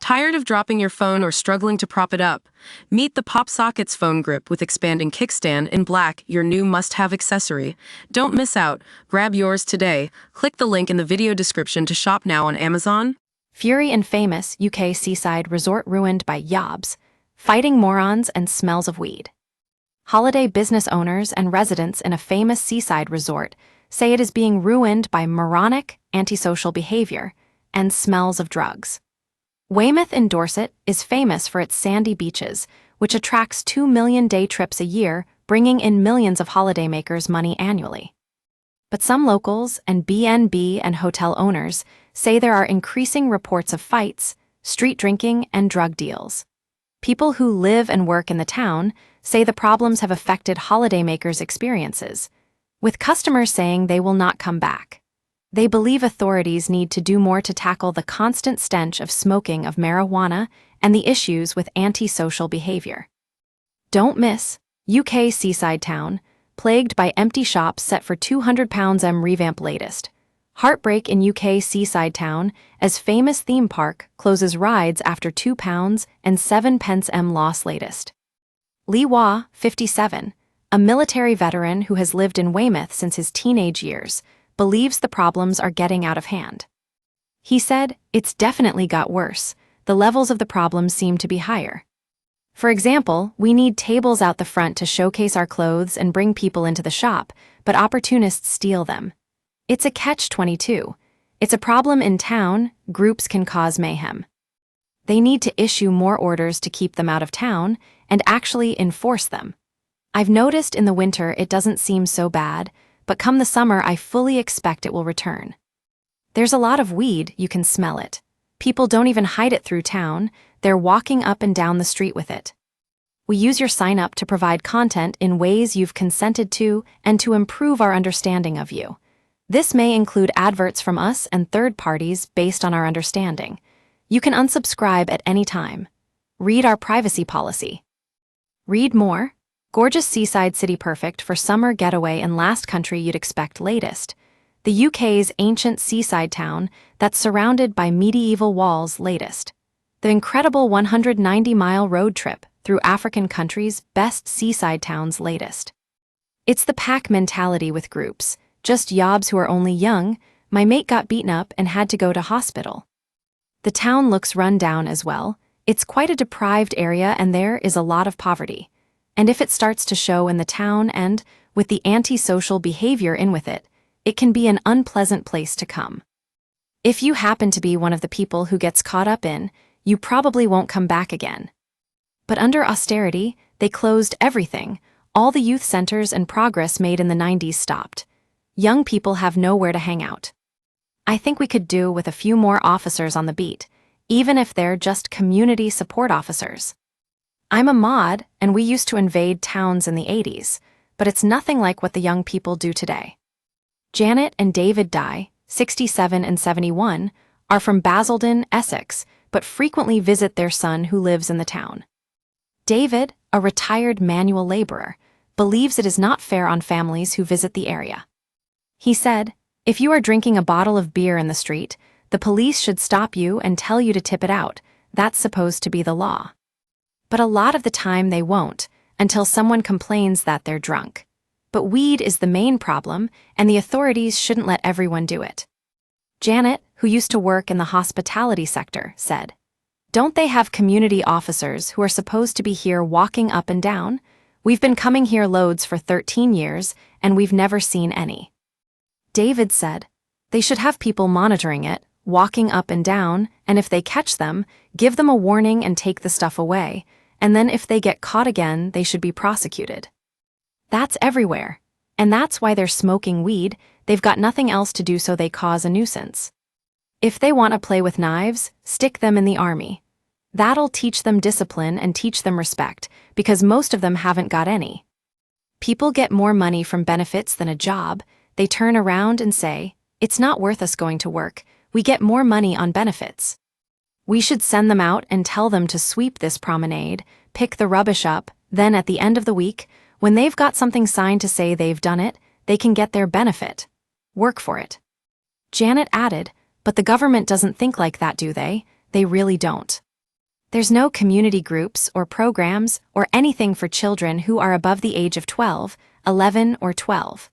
Tired of dropping your phone or struggling to prop it up? Meet the Pop Sockets phone grip with expanding kickstand in black, your new must-have accessory. Don't miss out. Grab yours today. Click the link in the video description to shop now on Amazon. Fury and famous UK seaside resort ruined by Yobs, fighting morons and smells of weed. Holiday business owners and residents in a famous seaside resort say it is being ruined by moronic, antisocial behavior and smells of drugs. Weymouth in Dorset is famous for its sandy beaches, which attracts 2 million day trips a year, bringing in millions of holidaymakers' money annually. But some locals and B&B and hotel owners say there are increasing reports of fights, street drinking, and drug deals. People who live and work in the town say the problems have affected holidaymakers' experiences, with customers saying they will not come back. They believe authorities need to do more to tackle the constant stench of smoking of marijuana and the issues with antisocial behavior. Don't miss UK seaside town, plagued by empty shops set for £200 revamp latest. Heartbreak in UK seaside town as famous theme park closes rides after £2.07 loss latest. Lee Wah, 57, a military veteran who has lived in Weymouth since his teenage years, believes the problems are getting out of hand. He said, "It's definitely got worse. The levels of the problems seem to be higher. For example, we need tables out the front to showcase our clothes and bring people into the shop, but opportunists steal them. It's a catch-22. It's a problem in town, groups can cause mayhem. They need to issue more orders to keep them out of town and actually enforce them. I've noticed in the winter it doesn't seem so bad, but come the summer I fully expect it will return. There's a lot of weed, you can smell it. People don't even hide it through town, they're walking up and down the street with it. We use your sign-up to provide content in ways you've consented to and to improve our understanding of you. This may include adverts from us and third parties based on our understanding. You can unsubscribe at any time. Read our privacy policy. Read more. Gorgeous seaside city perfect for summer getaway and last country you'd expect latest. The UK's ancient seaside town that's surrounded by medieval walls latest. The incredible 190-mile road trip through African countries' best seaside towns latest. It's the pack mentality with groups, just yobs who are only young. My mate got beaten up and had to go to hospital. The town looks run down as well. It's quite a deprived area and there is a lot of poverty. And if it starts to show in the town and, with the antisocial behavior in with it, it can be an unpleasant place to come. If you happen to be one of the people who gets caught up in, you probably won't come back again. But under austerity, they closed everything. All the youth centers and progress made in the 90s stopped. Young people have nowhere to hang out. I think we could do with a few more officers on the beat, even if they're just community support officers. I'm a mod, and we used to invade towns in the 80s, but it's nothing like what the young people do today. Janet and David Dye, 67 and 71, are from Basildon, Essex, but frequently visit their son who lives in the town. David, a retired manual laborer, believes it is not fair on families who visit the area. He said, "If you are drinking a bottle of beer in the street, the police should stop you and tell you to tip it out. That's supposed to be the law. But a lot of the time they won't, until someone complains that they're drunk. But weed is the main problem, and the authorities shouldn't let everyone do it." Janet, who used to work in the hospitality sector, said, "Don't they have community officers who are supposed to be here walking up and down? We've been coming here loads for 13 years, and we've never seen any." David said, "They should have people monitoring it, walking up and down, and if they catch them, give them a warning and take the stuff away, and then if they get caught again, they should be prosecuted. That's everywhere, and that's why they're smoking weed. They've got nothing else to do, so they cause a nuisance. If they want to play with knives, stick them in the army. That'll teach them discipline and teach them respect, because most of them haven't got any. People get more money from benefits than a job. They turn around and say, 'It's not worth us going to work. We get more money on benefits.' We should send them out and tell them to sweep this promenade, pick the rubbish up, then at the end of the week, when they've got something signed to say they've done it, they can get their benefit. Work for it." Janet added, "But the government doesn't think like that, do they? They really don't. There's no community groups or programs or anything for children who are above the age of 12, 11, or 12.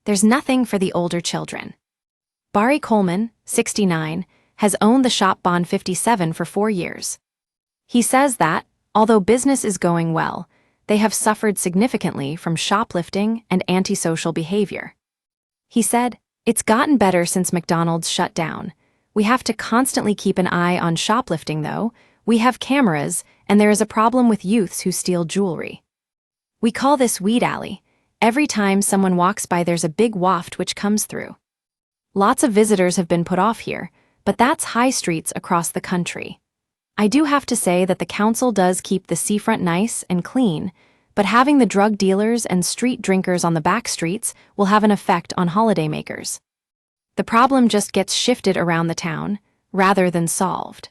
There's nothing for the older children. Barry Coleman, 69, has owned the shop Bond 57 for 4 years. He says that, although business is going well, they have suffered significantly from shoplifting and antisocial behavior. He said, "It's gotten better since McDonald's shut down. We have to constantly keep an eye on shoplifting though. We have cameras, and there is a problem with youths who steal jewelry. We call this Weed Alley. Every time someone walks by there's a big waft which comes through. Lots of visitors have been put off here, but that's high streets across the country. I do have to say that the council does keep the seafront nice and clean, but having the drug dealers and street drinkers on the back streets will have an effect on holidaymakers. The problem just gets shifted around the town, rather than solved.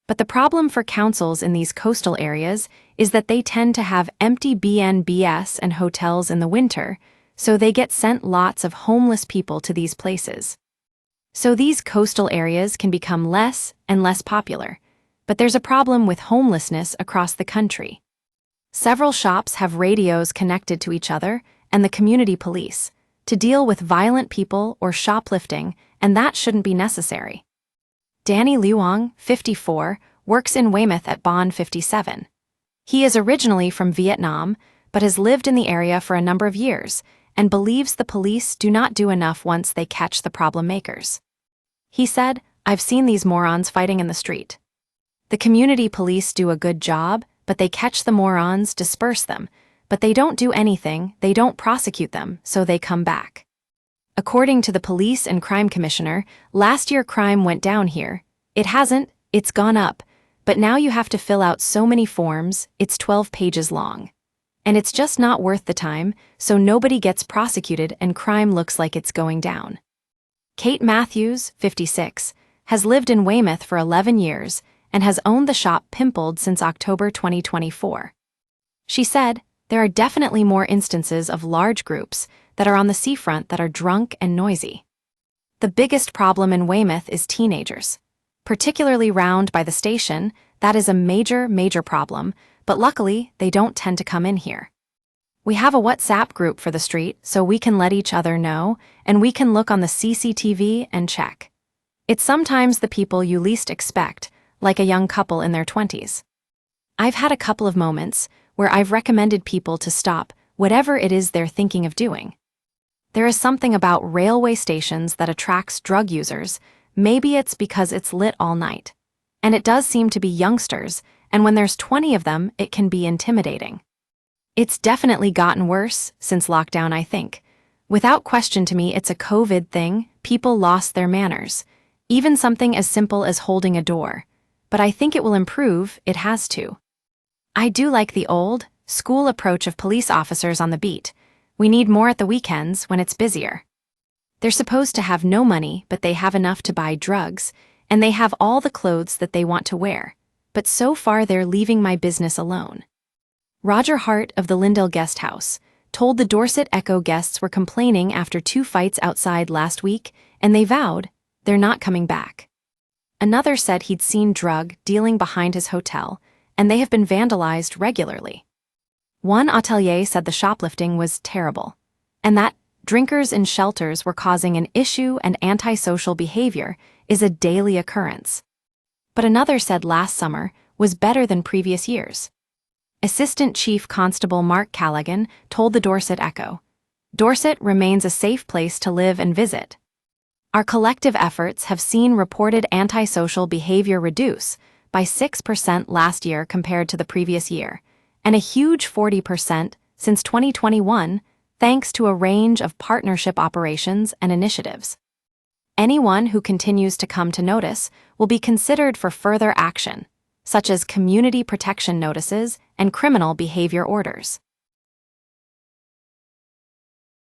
But the problem for councils in these coastal areas is that they tend to have empty BNBs and hotels in the winter, so they get sent lots of homeless people to these places. So these coastal areas can become less and less popular, but there's a problem with homelessness across the country. Several shops have radios connected to each other and the community police to deal with violent people or shoplifting, and that shouldn't be necessary." Danny Luong, 54, works in Weymouth at Bond 57. He is originally from Vietnam, but has lived in the area for a number of years and believes the police do not do enough once they catch the problem makers. He said, "I've seen these morons fighting in the street. The community police do a good job, but they catch the morons, disperse them, but they don't do anything, they don't prosecute them, so they come back." According to the police and crime commissioner, last year crime went down here. It hasn't, it's gone up, but now you have to fill out so many forms, it's 12 pages long. And it's just not worth the time, so nobody gets prosecuted and crime looks like it's going down. Kate Matthews, 56, has lived in Weymouth for 11 years and has owned the shop Pimpled since October 2024. She said, "There are definitely more instances of large groups that are on the seafront that are drunk and noisy. The biggest problem in Weymouth is teenagers. Particularly round by the station, that is a major problem, but luckily they don't tend to come in here. We have a WhatsApp group for the street so we can let each other know, and we can look on the CCTV and check. It's sometimes the people you least expect, like a young couple in their 20s. I've had a couple of moments where I've recommended people to stop whatever it is they're thinking of doing. There is something about railway stations that attracts drug users. Maybe it's because it's lit all night. And it does seem to be youngsters, and when there's 20 of them, it can be intimidating. It's definitely gotten worse since lockdown, I think. Without question to me, it's a COVID thing. People lost their manners. Even something as simple as holding a door. But I think it will improve, it has to. I do like the old, school approach of police officers on the beat. We need more at the weekends when it's busier. They're supposed to have no money, but they have enough to buy drugs, and they have all the clothes that they want to wear. But so far they're leaving my business alone." Roger Hart of the Lindale Guest House told the Dorset Echo guests were complaining after 2 fights outside last week, and they vowed they're not coming back. Another said he'd seen drug dealing behind his hotel, and they have been vandalized regularly. One hotelier said the shoplifting was terrible, and that drinkers in shelters were causing an issue and antisocial behavior is a daily occurrence. But another said last summer was better than previous years. Assistant Chief Constable Mark Callaghan told the Dorset Echo, "Dorset remains a safe place to live and visit. Our collective efforts have seen reported antisocial behavior reduce by 6% last year compared to the previous year, and a huge 40% since 2021, thanks to a range of partnership operations and initiatives. Anyone who continues to come to notice will be considered for further action, such as community protection notices and criminal behavior orders."